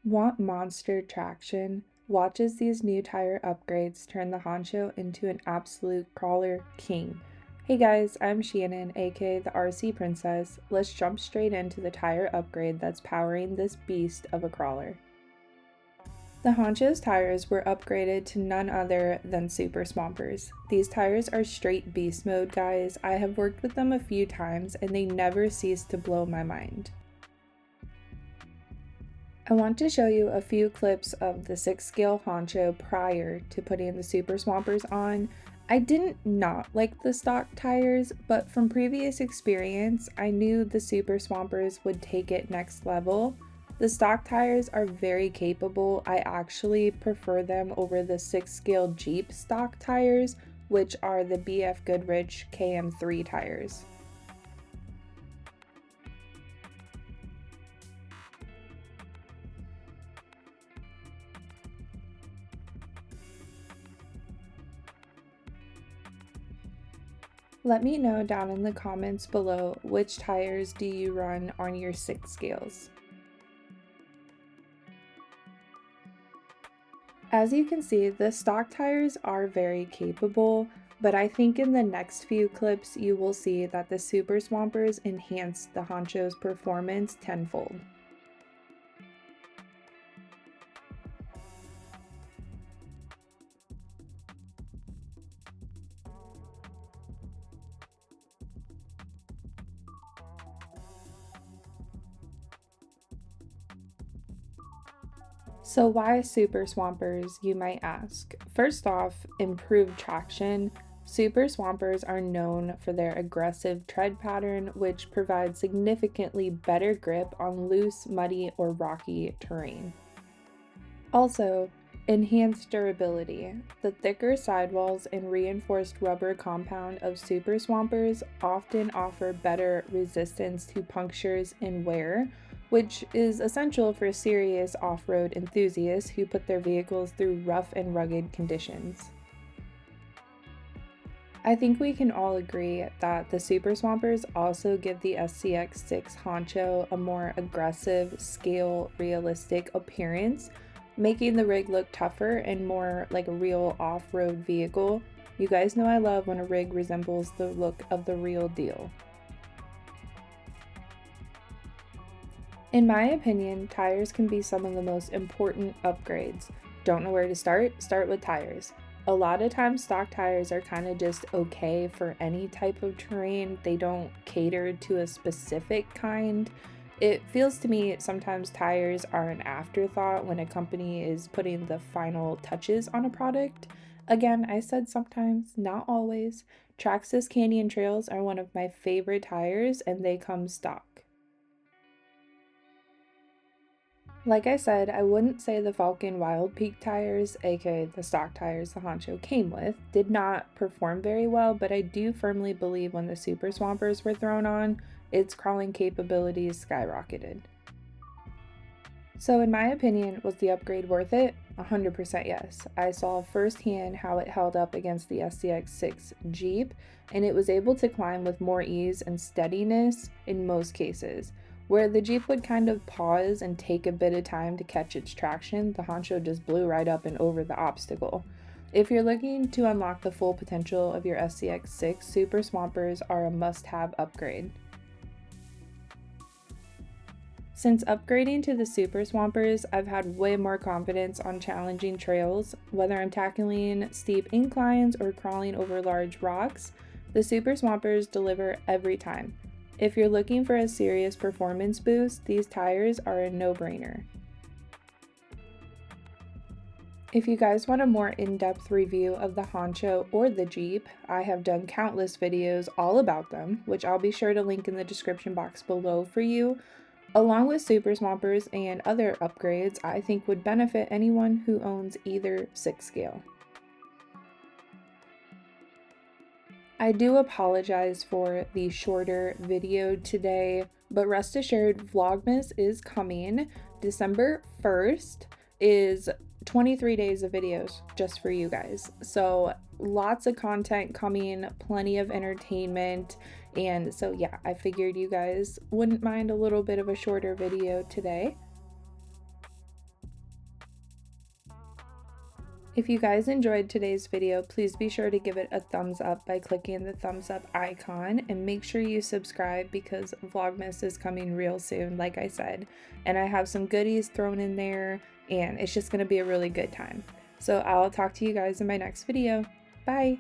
Want monster traction? Watch as these new tire upgrades turn the Honcho into an absolute crawler king. Hey guys, I'm Shannon, aka the RC Princess. Let's jump straight into the tire upgrade that's powering this beast of a crawler. The Honcho's tires were upgraded to none other than Super Swampers. These tires are straight beast mode, guys. I have worked with them a few times and they never cease to blow my mind. I want to show you a few clips of the 6-scale Honcho prior to putting the Super Swampers on. I didn't not like the stock tires, but from previous experience, I knew the Super Swampers would take it next level. The stock tires are very capable. I actually prefer them over the 6-scale Jeep stock tires, which are the BF Goodrich KM3 tires. Let me know down in the comments below which tires do you run on your 6 scales. As you can see, the stock tires are very capable, but I think in the next few clips you will see that the Super Swampers enhance the Honcho's performance tenfold. So why Super Swampers, you might ask? First off, improved traction. Super Swampers are known for their aggressive tread pattern, which provides significantly better grip on loose, muddy, or rocky terrain. Also, enhanced durability. The thicker sidewalls and reinforced rubber compound of Super Swampers often offer better resistance to punctures and wear, which is essential for serious off-road enthusiasts who put their vehicles through rough and rugged conditions. I think we can all agree that the Super Swampers also give the SCX6 Honcho a more aggressive, scale, realistic appearance, making the rig look tougher and more like a real off-road vehicle. You guys know I love when a rig resembles the look of the real deal. In my opinion, tires can be some of the most important upgrades. Don't know where to start? Start with tires. A lot of times stock tires are kind of just okay for any type of terrain. They don't cater to a specific kind. It feels to me sometimes tires are an afterthought when a company is putting the final touches on a product. Again, I said sometimes, not always. Traxxas Canyon Trails are one of my favorite tires and they come stock. Like I said, I wouldn't say the Falcon Wild Peak tires, aka the stock tires the Honcho came with, did not perform very well, but I do firmly believe when the Super Swampers were thrown on, its crawling capabilities skyrocketed. So in my opinion, was the upgrade worth it? 100% yes. I saw firsthand how it held up against the SCX6 Jeep, and it was able to climb with more ease and steadiness in most cases. Where the Jeep would kind of pause and take a bit of time to catch its traction, the Honcho just blew right up and over the obstacle. If you're looking to unlock the full potential of your SCX6, Super Swampers are a must-have upgrade. Since upgrading to the Super Swampers, I've had way more confidence on challenging trails. Whether I'm tackling steep inclines or crawling over large rocks, the Super Swampers deliver every time. If you're looking for a serious performance boost, these tires are a no-brainer. If you guys want a more in-depth review of the Honcho or the Jeep, I have done countless videos all about them, which I'll be sure to link in the description box below for you. Along with Super Swampers and other upgrades, I think would benefit anyone who owns either 6 scale. I do apologize for the shorter video today, but rest assured Vlogmas is coming. December 1st is 23 days of videos just for you guys. So lots of content coming, plenty of entertainment, and so yeah, I figured you guys wouldn't mind a little bit of a shorter video today. If you guys enjoyed today's video, please be sure to give it a thumbs up by clicking the thumbs up icon, and make sure you subscribe because Vlogmas is coming real soon, like I said, and I have some goodies thrown in there, and it's just going to be a really good time. So I'll talk to you guys in my next video. Bye!